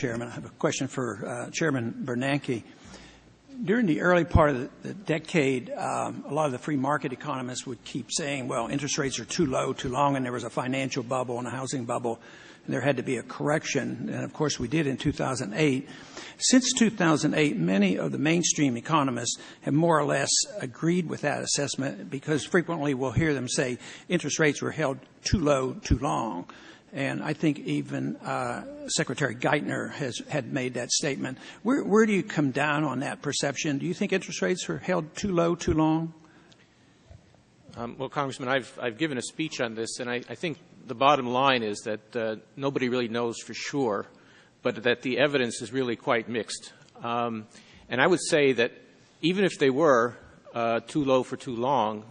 Chairman. I have a question for Chairman Bernanke. During the early part of the decade, a lot of the free market economists would keep saying, well, interest rates are too low, too long, and there was a financial bubble and a housing bubble, and there had to be a correction. And, of course, we did in 2008. Since 2008, many of the mainstream economists have more or less agreed with that assessment because frequently we'll hear them say interest rates were held too low, too long. And I think even Secretary Geithner had made that statement. Where do you come down on that perception? Do you think interest rates are held too low, too long? Well, Congressman, I've given a speech on this, and I think the bottom line is that nobody really knows for sure, but that the evidence is really quite mixed. And I would say that even if they were too low for too long,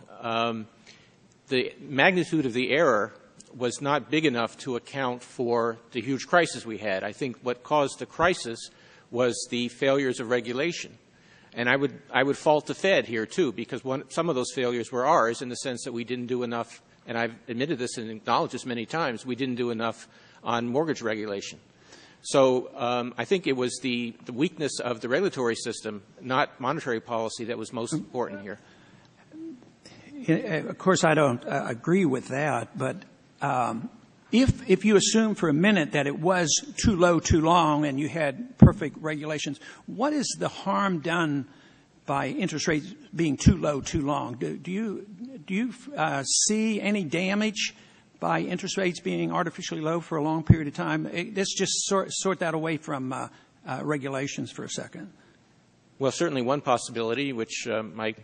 the magnitude of the error was not big enough to account for the huge crisis we had. I think what caused the crisis was the failures of regulation. And I would fault the Fed here, too, because some of those failures were ours in the sense that we didn't do enough, and I've admitted this and acknowledged this many times, we didn't do enough on mortgage regulation. So I think it was the weakness of the regulatory system, not monetary policy, that was most important here. Of course, I don't agree with that, but if you assume for a minute that it was too low, too long, and you had perfect regulations, what is the harm done by interest rates being too low, too long? Do you see any damage by interest rates being artificially low for a long period of time? Let's just sort that away from regulations for a second. Well, certainly one possibility, which my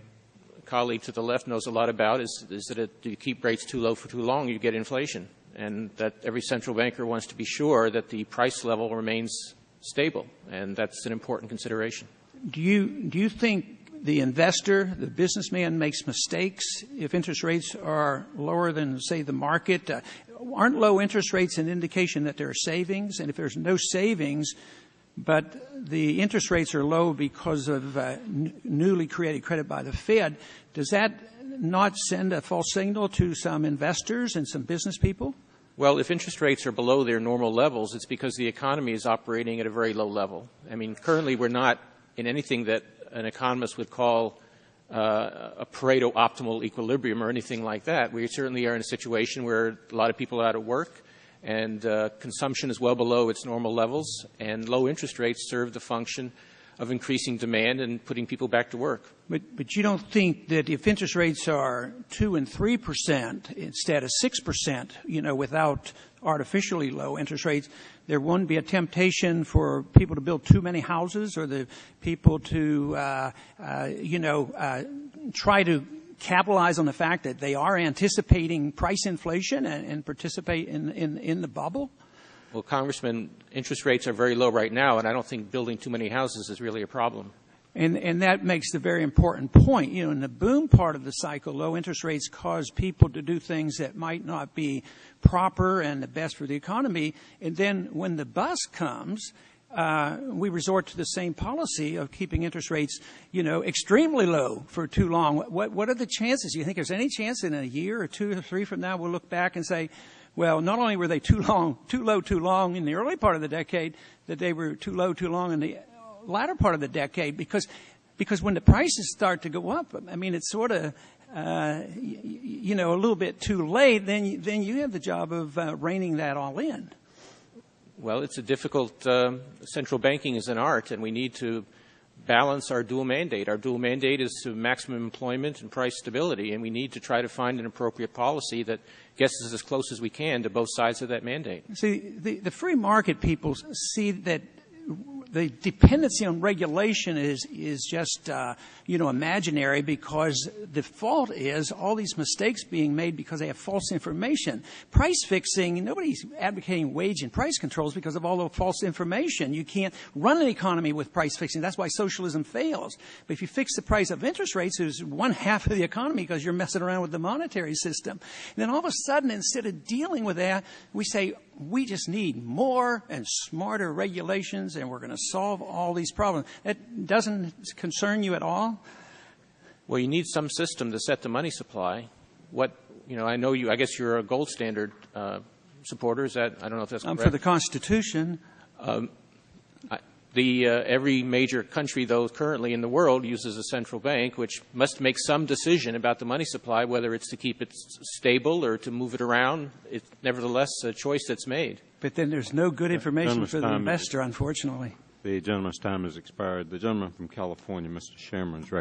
colleague to the left knows a lot about, is that if you keep rates too low for too long, you get inflation, and that every central banker wants to be sure that the price level remains stable, and that's an important consideration. Do you think the investor, the businessman, makes mistakes if interest rates are lower than, say, the market? Aren't low interest rates an indication that there are savings? And if there's no savings, but the interest rates are low because of newly created credit by the Fed, does that not send a false signal to some investors and some business people? Well, if interest rates are below their normal levels, it's because the economy is operating at a very low level. I mean, currently we're not in anything that an economist would call a Pareto optimal equilibrium or anything like that. We certainly are in a situation where a lot of people are out of work, and consumption is well below its normal levels, and low interest rates serve the function of increasing demand and putting people back to work. But you don't think that if interest rates are 2 and 3% instead of 6%, without artificially low interest rates, there won't be a temptation for people to build too many houses, or the people to, try to capitalize on the fact that they are anticipating price inflation and participate in the bubble? Well, Congressman, interest rates are very low right now, and I don't think building too many houses is really a problem. And that makes the very important point. In the boom part of the cycle, low interest rates cause people to do things that might not be proper and the best for the economy. And then when the bust comes, we resort to the same policy of keeping interest rates, extremely low for too long. What are the chances? Do you think there's any chance in a year or 2 or 3 from now we'll look back and say, well, not only were they too low, too long in the early part of the decade, that they were too low, too long in the latter part of the decade, because when the prices start to go up, I mean, it's sort of, a little bit too late, then you have the job of reining that all in. Well, it's a difficult, central banking is an art, and we need to balance our dual mandate. Our dual mandate is to maximum employment and price stability, and we need to try to find an appropriate policy that gets us as close as we can to both sides of that mandate. See, the free market people see that the dependency on regulation is just, imaginary, because the fault is all these mistakes being made because they have false information. Price fixing, nobody's advocating wage and price controls because of all the false information. You can't run an economy with price fixing. That's why socialism fails. But if you fix the price of interest rates, there's one half of the economy because you're messing around with the monetary system. And then all of a sudden, instead of dealing with that, we say, we just need more and smarter regulations, and we're going to solve all these problems. That doesn't concern you at all? Well, you need some system to set the money supply. I guess you're a gold standard supporter. I don't know if that's correct. I'm for the Constitution. Every major country, though, currently in the world uses a central bank, which must make some decision about the money supply, whether it's to keep it stable or to move it around. It's nevertheless a choice that's made. But then there's no good information for the investor, unfortunately. The gentleman's time has expired. The gentleman from California, Mr. Sherman's recognized.